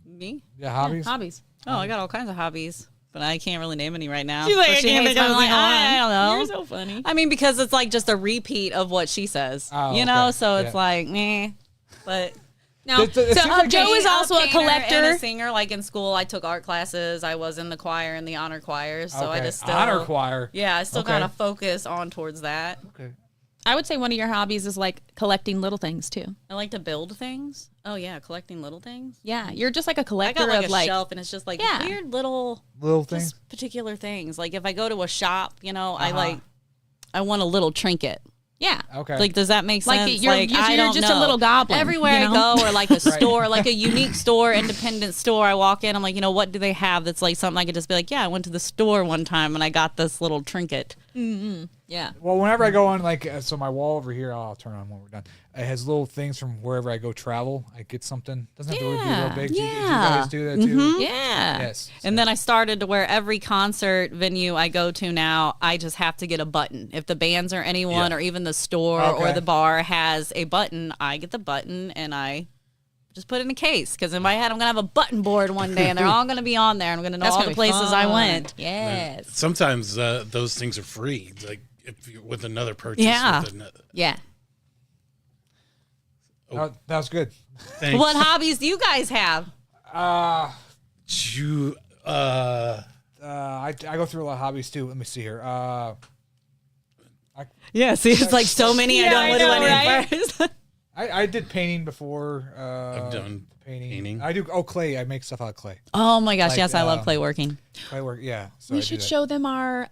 Me? Yeah, hobbies? Hobbies. Oh, I got all kinds of hobbies, but I can't really name any right now. She's like, So I she can't hates think of when I'm like, anything I don't know. You're so funny. I mean, because it's like just a repeat of what she says, Oh, you know? okay. So it's Yeah. like, meh. But No. It seems like Joe is also a painter and collector. a singer. Like in school, I took art classes. I was in the choir and the honor choir. So I Okay. just still Honor choir. Yeah, I still Okay. kind of focus on towards that. Okay. I would say one of your hobbies is like collecting little things too. I like to build things. Oh yeah, collecting little things. Yeah, you're just like a I collector got like of a like shelf, and it's just like Yeah. weird little things. just particular things. Like if I go to a shop, you know, Uh-huh. I want a little trinket. yeah. Okay. Like, does that make Like, sense? you're just a little goblin, Everywhere you know? I go, or like a store, like a unique store, independent store, I walk in, I'm like, you know, what do they have that's like something I could just be like, yeah, I went to the store one time and I got this little trinket. Yeah. Well, whenever I go on, like, so my wall over here, I'll turn on when we're done. It has little things from wherever I go travel. I get something. Doesn't have to be real Yeah. big. Do you Yeah. guys do that too? Yeah. Yes. And then I started to where every concert venue I go to now, I just have to get a button. If the bands or anyone Yeah. or even the store Okay. or the bar has a button, I get the button and I just put it in a case. Because in my head, I'm going to have a button board one day and they're all going to be on there. I'm going to know That's all gonna the be places I fun. went. Yes. Sometimes those things are free, like if you're with another purchase. Yeah. With another, Yeah. That was good. thanks. What hobbies do you guys have? I go through a lot of hobbies too. Let me see here. Yeah, see, it's like so many. I don't know what right? first. I did painting before. I've done painting. I do clay. I make stuff out of clay. Oh my gosh, Like, yes, I love clay working. Clay work. Yeah. So We I do should that. show them our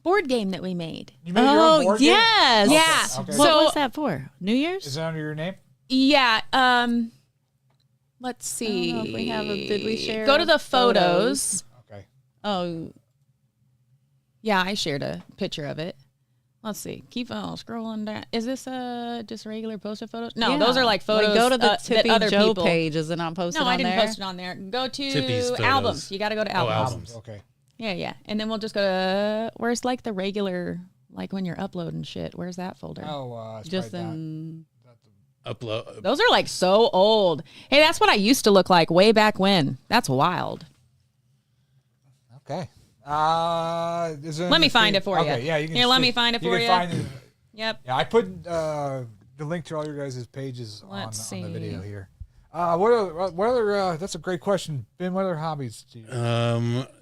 board game that we made. You made your own board game? yes. Yeah. Okay. What So- was that for? New Year's? Is it under your name? Yeah. Let's see. I don't know if we have did we share Go to the photos. Okay. Oh, Yeah, I shared a picture of it. Let's see. Keep on scrolling down. Is this just regular posted photos? No, yeah. those are like photos. Go to the that Tippy other Joe people. page. Is it not posted No, on I didn't there? post it on there. Go Tippy's to photos. albums. You got to go to albums. albums. Okay. Yeah. And then we'll just go to where's like the regular, like when you're uploading shit. Where's that folder? Oh, it's Just probably in. Upload. Those are like so old. Hey, that's what I used to look like way back when. That's wild. okay. Is it Let me in the find feed? it for you. Okay, yeah, you can. Here, let see- me find it for can you. Find it. Yep. Yeah, I put the link to all your guys' pages on Let's the video see. here. What other? That's a great question, Ben. What other hobbies do you?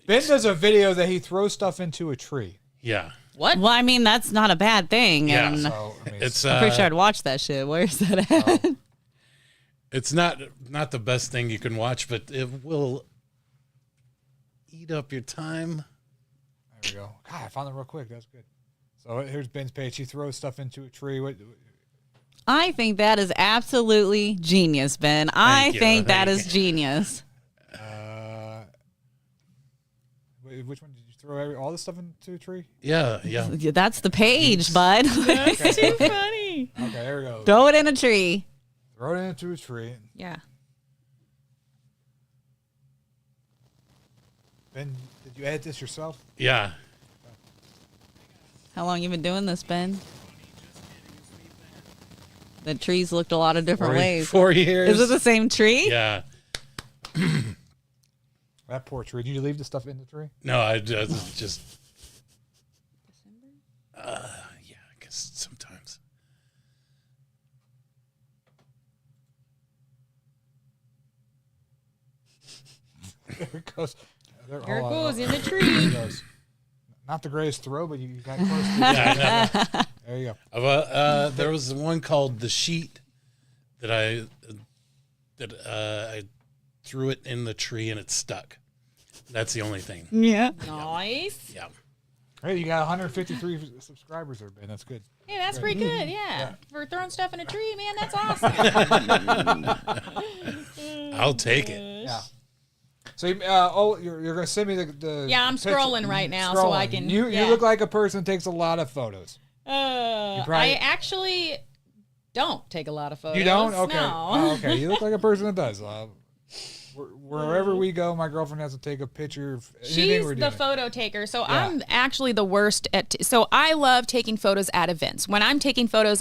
Ben does a video that he throws stuff into a tree. Yeah. What? Well, I mean, that's not a bad thing. Yeah. And So I mean, It's I'm pretty sure I'd watch that shit. Where's that at? it's not the best thing you can watch, but it will eat up your time. there we go. God, I found it real quick. That's good. So here's Ben's page. He throws stuff into a tree. What? I think that is absolutely genius, Ben. I Thank you. think that Thank is you. genius. Which one did you throw? All this stuff into a tree? Yeah. That's the page, bud. That's too funny. Okay, there we go. Throw it in a tree. Throw it into a tree. Yeah. Ben, did you edit this yourself? Yeah. How long you been doing this, Ben? The trees looked a lot of different ways. 4 years. Is it the same tree? Yeah. That poor tree. Did you leave the stuff in the tree? No, I just. Yeah, I guess sometimes. There it goes. Here it hold on. goes in the There tree. it goes. Not the greatest throw, but you got close to it. Yeah, I know. There you go. There was one called The Sheet that I threw it in the tree and it stuck. That's the only thing. Yeah. Nice. Yeah. Hey, you got 153 subscribers there, Ben. That's good. Yeah, that's pretty good. Yeah. For throwing stuff in a tree, man, that's awesome. I'll take it. Yeah. So, you're going to send me the Yeah, I'm picture. scrolling right now so I Scrolling. can- You yeah. look like a person who takes a lot of photos. I probably- actually don't take a lot of photos. You don't? Okay. No. Oh, okay. You look like a person that does. Wherever we go, my girlfriend has to take a picture of anything She's we're the doing. photo taker. So Yeah. I'm actually the worst at. So I love taking photos at events. When I'm taking photos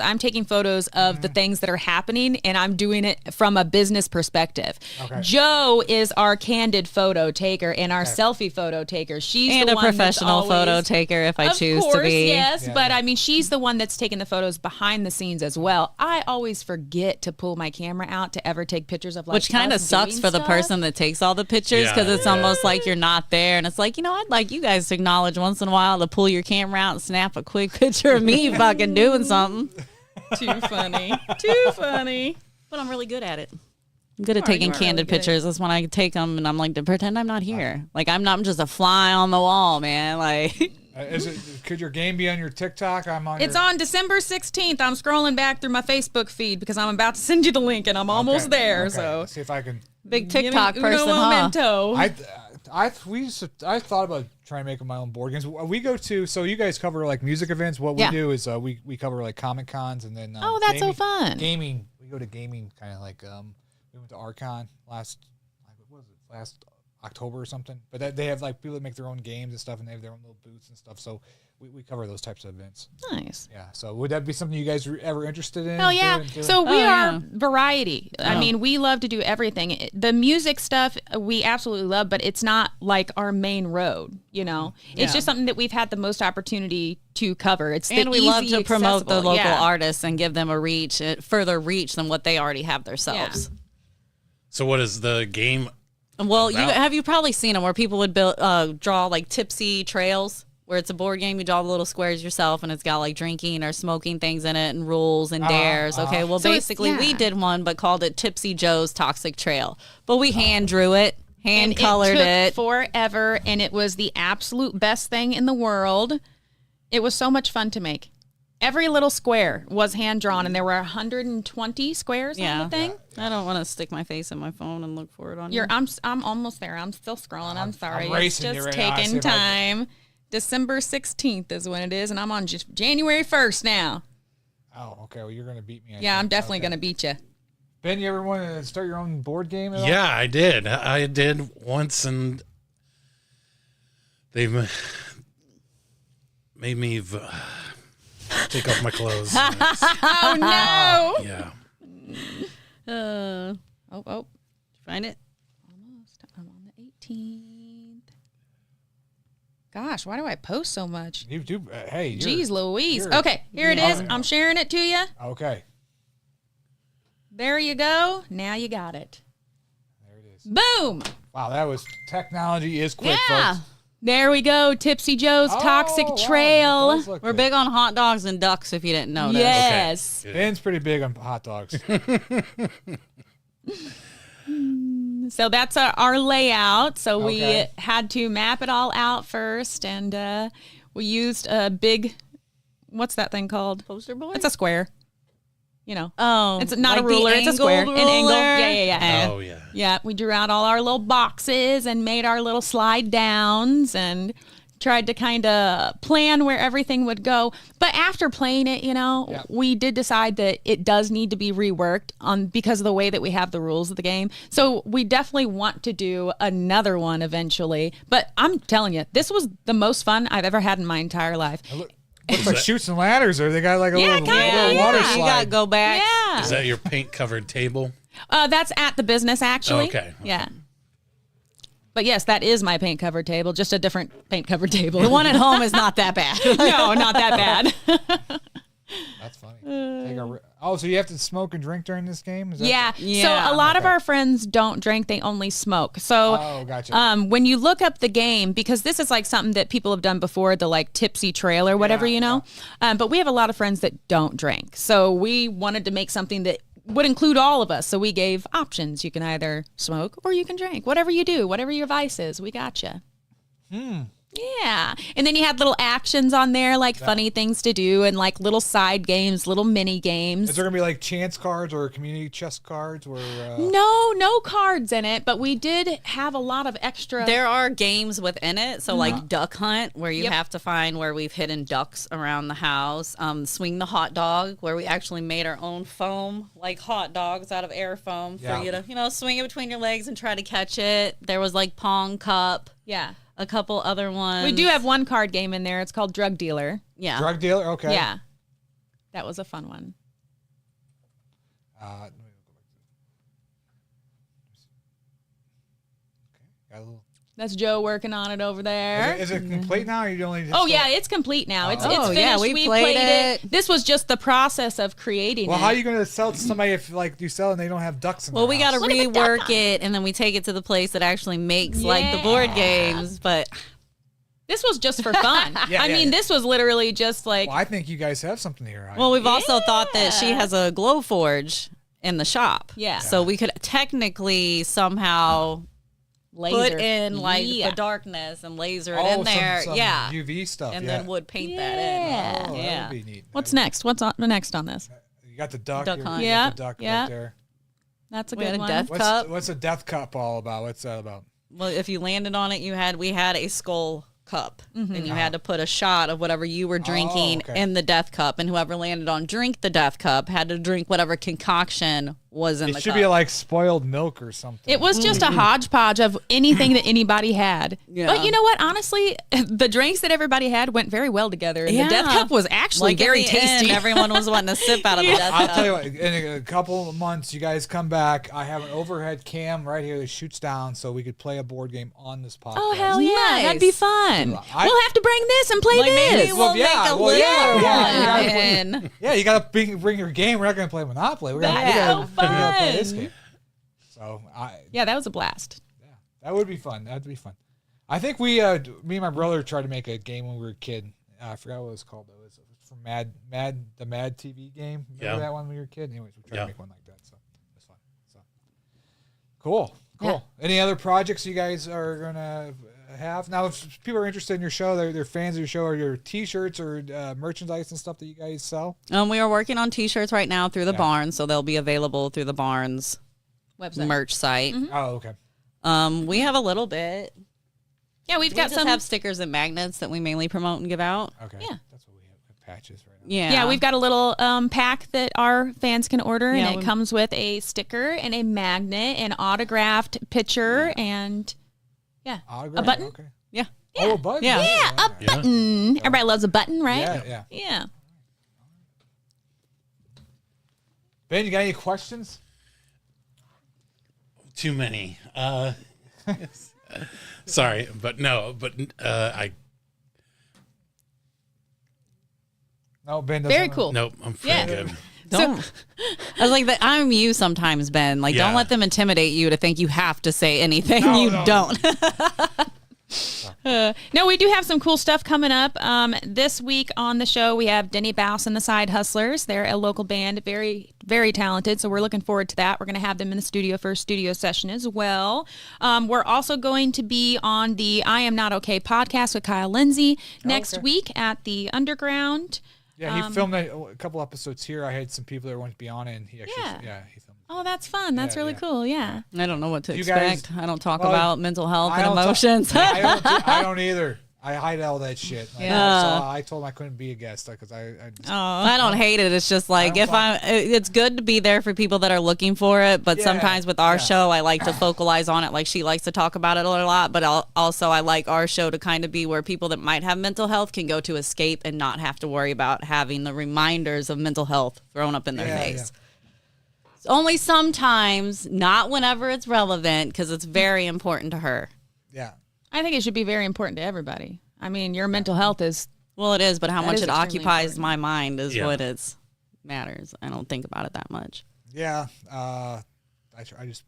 of the things that are happening, and I'm doing it from a business perspective. Okay. Joe is our candid photo taker and our selfie photo taker. She's And the a one that's professional photo always- taker if I Of choose course, to be. yes, Yeah, but yeah. I mean, she's the one that's taking the photos behind the scenes as well. I always forget to pull my camera out to ever take pictures of Which kind of us sucks doing for the stuff. person that takes all the pictures because it's almost like you're not there. And it's like, I'd like you guys to acknowledge once in a while to pull your camera out and snap a quick picture of me fucking doing something. Too funny. Too funny. But I'm really good at it. I'm good at taking candid pictures. That's when I take them and I'm like, to pretend I'm not here. Like, I'm just a fly on the wall, man. Like... Could your game be on your TikTok? It's on December 16th. I'm scrolling back through my Facebook feed because I'm about to send you the link and I'm almost there. Okay. So Let's see if I can. Big TikTok person, uno huh? momento. I thought about trying to make my own board games. We go to, so you guys cover like music events. What we Yeah. do is we cover like Comic Cons and then Oh, that's so gaming- fun. Gaming. We go to gaming kind of like we went to Archon last October or something. But they have like people that make their own games and stuff, and they have their own little booths and stuff. So we cover those types of events. Nice. Yeah. So would that be something you guys were ever interested in? Oh yeah. doing? So we are yeah. variety. I mean, we love to do everything. The music stuff we absolutely love, but it's not like our main road. It's just something that we've had the most opportunity to cover. It's And the we love easy, to promote the accessible- local yeah. artists and give them a further reach than what they already have themselves. So what is the game? Well, About- have you probably seen them where people would draw like tipsy trails, where it's a board game. You draw the little squares yourself, and it's got like drinking or smoking things in it, and rules and dares. Okay, well, So it's- basically, we yeah. did one, but called it Tipsy Joe's Toxic Trail. But we hand drew it, hand And colored it it. took forever, and it was the absolute best thing in the world. It was so much fun to make. Every little square was hand drawn, and there were 120 squares on the thing. I don't want to stick my face in my phone and look for it on here. I'm almost there. I'm still scrolling. I'm sorry. I'm It's racing you just right now. I see taking if I can- time. December 16th is when it is, and I'm on just January 1st now. Oh, okay. Well, you're gonna beat me. I Yeah, I'm think. definitely Okay. going to beat you. Ben, you ever want to start your own board game? At all? Yeah, I did. I did once, and they made me take off my clothes. Oh, no. Yeah. Oh, Oh, did you find it? almost. I'm on the 18th. Gosh, why do I post so much? You do. Hey. Jeez Louise. you're- Okay, here it is. I'm sharing it to you. Okay. There you go. Now you got it. There it is. Boom. Wow, that was technology is quick, Yeah. folks. There we go. Tipsy Joe's Toxic Oh, wow, Trail. it does look We're good. big on hot dogs and ducks, if you didn't notice. Yes. Ben's pretty big on hot dogs. So that's our layout. So we Okay. had to map it all out first, and we used a big, what's that thing called? Poster board? It's a square. Oh, It's not like a the ruler. It's a square. angled An angle. ruler? Yeah. Oh, yeah. Yeah, we drew out all our little boxes and made our little slide downs and tried to kind of plan where everything would go. But after playing it, we did decide that it does need to be reworked because of the way that we have the rules of the game. So we definitely want to do another one eventually. But I'm telling you, this was the most fun I've ever had in my entire life. Looks like Chutes and Ladders, or they got like a little kinda, water You got to slide. go back. Yeah. Is that your paint-covered table? That's at the business, actually. Okay. Yeah. But yes, that is my paint covered table, just a different paint covered table. The one at home is not that bad. No, not that bad. That's funny. So you have to smoke and drink during this game? Is that Yeah. Yeah. So a lot of Okay. our friends don't drink; they only smoke. So, Oh, gotcha. when you look up the game, because this is like something that people have done before, the like tipsy trail or whatever, but we have a lot of friends that don't drink. So we wanted to make something that would include all of us. So we gave options. You can either smoke or you can drink. Whatever you do, whatever your vice is, we got you. Yeah. And then you had little actions on there, like funny things to do and like little side games, little mini games. Is there going to be like chance cards or community chess cards? Or No cards in it, but we did have a lot of extra. There are games within it. So like Duck Hunt, where you have to find where we've hidden ducks around the house. Swing the Hot Dog, where we actually made our own foam, like hot dogs out of air foam for you to, swing it between your legs and try to catch it. There was like Pong Cup. Yeah. A couple other ones. We do have one card game in there. It's called Drug Dealer. Yeah. Drug Dealer? Okay. Yeah. That was a fun one. Let me go back to got a little. That's Joe working on it over there. Is it complete now? Or you only? Yeah, it's complete now. It's Oh, finished. yeah, we played it. This was just the process of creating Well, it. how are you going to sell it to somebody if like you sell and they don't have ducks in Well, their we got to house? rework it, and then we take it to the place that actually makes like the board games. But This was just for fun. I mean, this was literally just like. Well, I think you guys have something here. well, we've also thought that she has a glow forge in the shop. Yeah. So we could technically somehow laser. put in like the darkness and laser it in there. Some yeah. UV stuff. And yeah. then would paint that in. Oh, Yeah. that would be neat. What's next? What's next on this? You got the duck. Duck You hunt. got the duck Yeah. right there. That's a We had good a one. death cup. What's a death cup all about? What's that about? Well, if you landed on it, we had a skull cup, and you had to put a shot of whatever you were drinking in the death cup, and whoever landed on drink the death cup had to drink whatever concoction was in the cup. It should be like spoiled milk or something. It was just a hodgepodge of anything that anybody had. Yeah. But you know what? Honestly, the drinks that everybody had went very well together. And the death cup was actually like very in the end, tasty. everyone was wanting to sip out of the death I'll cup. tell you what, in a couple of months, you guys come back. I have an overhead cam right here that shoots down so we could play a board game on this podcast. Oh, hell yeah. Nice. That'd be fun. I- We'll have to bring this and play Like this. maybe we'll make a little yeah. one. Yeah, you got to bring your game. We're not going to play Monopoly. We're going to That's so play this fun. game. So, Yeah, that was a blast. that would be fun. That'd be fun. I think me and my brother tried to make a game when we were a kid. I forgot what it was called though. It was from the Mad TV game. Remember that one when we were a kid? Anyways, we tried to make one like that. So it's fun. So cool. Yeah. Any other projects you guys are gonna have now? If people are interested in your show, they're fans of your show, or your T-shirts or merchandise and stuff that you guys sell. We are working on T-shirts right now through the barn, so they'll be available through the barn's Website. merch site. Oh, okay. We have a little bit. Yeah, we've We got just some. have stickers and magnets that we mainly promote and give out. Okay. Yeah. That's what we have. Patches right now. Yeah, We've got a little pack that our fans can order, Yeah, and it comes with a sticker and a magnet, an autographed picture, and Autograph? a button. Okay. Yeah. Oh, a button. Yeah. Yeah, a button. Everybody loves a button, right? Yeah. Yeah. Ben, you got any questions? Too many. Sorry, but no, but I No, Ben doesn't. Very cool. nope. I'm pretty good. Don't. I was like, I'm you sometimes, Ben. Like, don't Yeah. let them intimidate you to think you have to say anything. No, you no. don't. No, we do have some cool stuff coming up. This week on the show, we have Denny Baus and the Side Hustlers. They're a local band, very, very talented. So we're looking forward to that. We're going to have them in the studio for a studio session as well. We're also going to be on the I Am Not Okay podcast with Kyle Lindsay next week at the Underground. Yeah, he filmed a couple episodes here. I had some people that wanted to be on it, and he actually, he filmed. Oh, that's fun. That's really cool. Yeah. I don't know what to You guys- expect. I don't talk well, about mental health I and don't ta- emotions. I don't either. I hide all that shit. Like, Yeah. So I told him I couldn't be a guest because I just, I don't hate it. It's just like don't it's good to be there for people that are looking for it. But Yeah, sometimes with our yeah. show, I like to focalize on it. Like she likes to talk about it a lot. But also I like our show to kind of be where people that might have mental health can go to escape and not have to worry about having the reminders of mental health thrown up in their Yeah, face. It's only sometimes, not whenever it's relevant, because it's very important to her. yeah. I think it should be very important to everybody. I mean, your mental health is. Well, it is, but how much is it extremely occupies important. my mind is Yeah. what matters. I don't think about it that much. Yeah. I just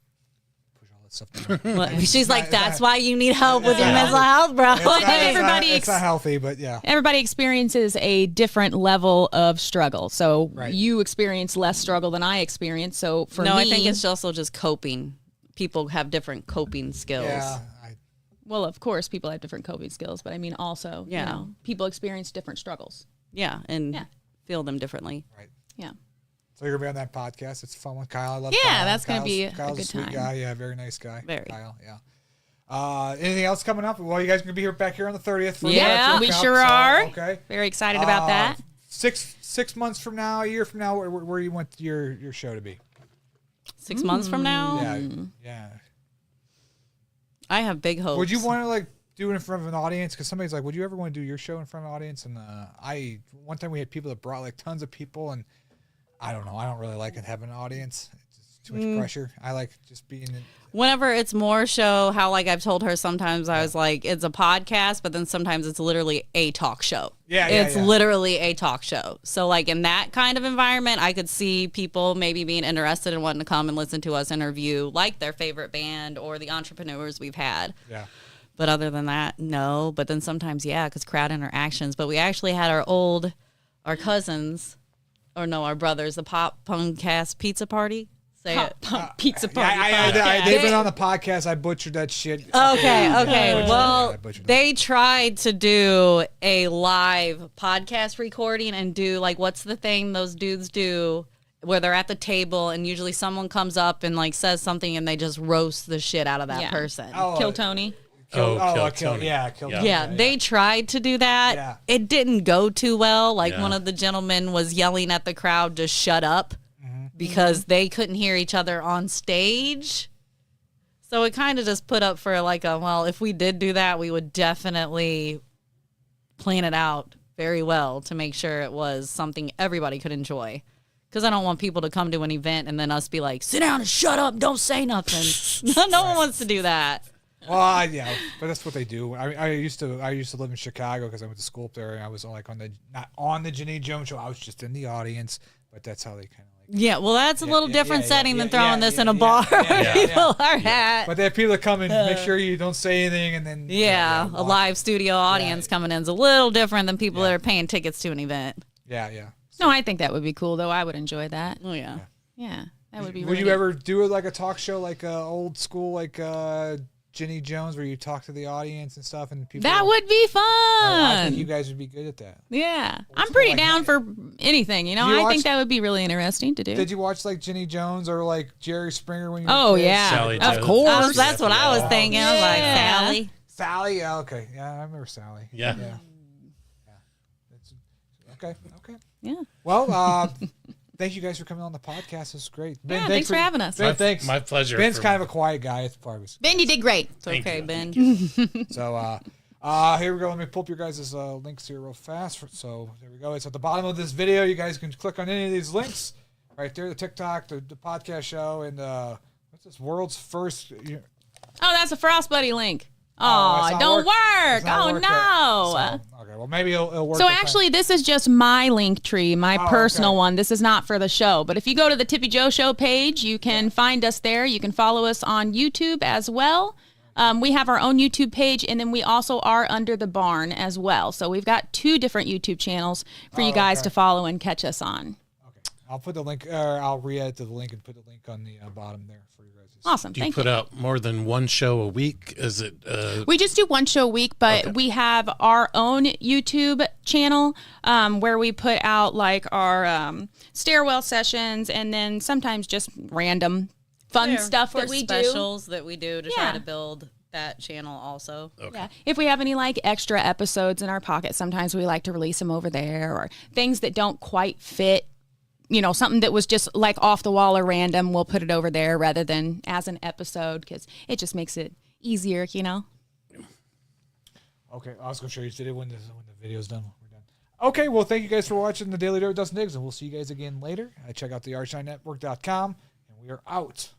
push all that stuff down. Well, she's not- like, it's that's not- why you need help with your Yeah. mental health, bro. It's not, everybody it's not healthy, but yeah. Everybody experiences a different level of struggle. So Right. you experience less struggle than I experience. So for No, me, I think it's also just coping. People have different coping skills. Yeah. Well, of course, people have different coping skills, but I mean, also, Yeah. you know, people experience different struggles. Yeah, and feel them differently. Right. Yeah. So you're gonna be on that podcast. It's a fun one, Kyle. I love. Yeah, Kyle. that's gonna be a Kyle's good sweet time. guy. Yeah, very nice guy. Very. Kyle. Yeah. Anything else coming up? Well, you guys gonna be here back here on the 30th. For Yeah, the we Cup, sure so, are. Okay. Very excited about that. 6 months from now, a year from now, where you want your show to be? 6 months from now, Yeah. I have big hopes. Would you want to like do it in front of an audience? Because somebody's like, would you ever want to do your show in front of an audience? And one time we had people that brought like tons of people, and I don't know. I don't really like it having an audience. It's just too much pressure. I like just being in. Whenever it's more show, how like I've told her sometimes I was like, it's a podcast, but then sometimes it's literally a talk show. It's literally a talk show. So like in that kind of environment, I could see people maybe being interested in wanting to come and listen to us interview like their favorite band or the entrepreneurs we've had. Yeah. But other than that, no. But then sometimes, because crowd interactions. But we actually had our cousins, or no, our brothers, the Pop Punkcast pizza party. Say it. Pizza party. They've been on the podcast. I butchered that shit. Okay. Well, I butchered they tried to do a live podcast recording and do like, what's the thing those dudes do where they're at the table and usually someone comes up and like says something and they just roast the shit out of that person. Kill Tony. Kill Tony. Yeah, they tried to do that. Yeah. It didn't go too well. Like one of the gentlemen was yelling at the crowd to shut up because they couldn't hear each other on stage. So it kind of just put up for like if we did do that, we would definitely plan it out very well to make sure it was something everybody could enjoy. Because I don't want people to come to an event and then us be like, sit down and shut up, don't say nothing. No one wants to do that. Well, yeah, but that's what they do. I used to live in Chicago because I went to school up there, and I was like not on the Jenny Jones show. I was just in the audience, but that's how they kind of like. Yeah, well, that's a little different setting than throwing this in a bar where people are at. But they have people that come and make sure you don't say anything, and then a live studio audience coming in is a little different than people that are paying tickets to an event. Yeah. No, I think that would be cool, though. I would enjoy that. Oh yeah. Yeah, that would be. Would you ever do like a talk show, like old school, like Jenny Jones, where you talk to the audience and stuff, and people? That would be fun. I think you guys would be good at that. Yeah, I'm pretty down for anything. You know, I think that would be really interesting to do. Did you watch like Jenny Jones or like Jerry Springer when you? Oh were kids? yeah, Sally of Jones. course. That's what I was thinking. I was like, Sally. Sally. Yeah, okay. Yeah, I remember Sally. Yeah. Okay. Yeah. Well, thank you guys for coming on the podcast. This is great. Ben, Thanks for having us. Ben, thanks. My pleasure. Ben's kind of a quiet guy. It's part of his. Ben, you did great. It's okay, Ben. So, here we go. Let me pull up your guys' links here real fast. So there we go. It's at the bottom of this video. You guys can click on any of these links right there. The TikTok, the podcast show, and what's this? World's first. Oh, that's a Frost Buddy link. that's Oh, not don't work. It's not Oh, work no. yet. So, okay, well, maybe it'll work. So with actually, this is just my link tree, my personal one. This is not for the show. But if you go to the Tippy Joe Show page, you can find us there. You can follow us on YouTube as well. We have our own YouTube page, and then we also are Under the Barn as well. So we've got 2 different YouTube channels for you guys to follow and catch us on. Okay, I'll put the link, or I'll re-edit the link and put the link on the bottom there for you guys. Awesome. Do you Thank put you. out more than one show a week? Is it? We just do one show a week, but we have our own YouTube channel where we put out like our stairwell sessions, and then sometimes just random fun stuff that we specials that we do to try to build that channel also. Okay. Yeah. If we have any like extra episodes in our pocket, sometimes we like to release them over there, or things that don't quite fit. You know, something that was just like off the wall or random, we'll put it over there rather than as an episode because it just makes it easier, you know? Okay, I was going to show you today when the video's done. We're done. Okay, well, thank you guys for watching the Daily Dirt with Dustin Diggs, and we'll see you guys again later. Check out the artistunitednetwork.com, and we are out.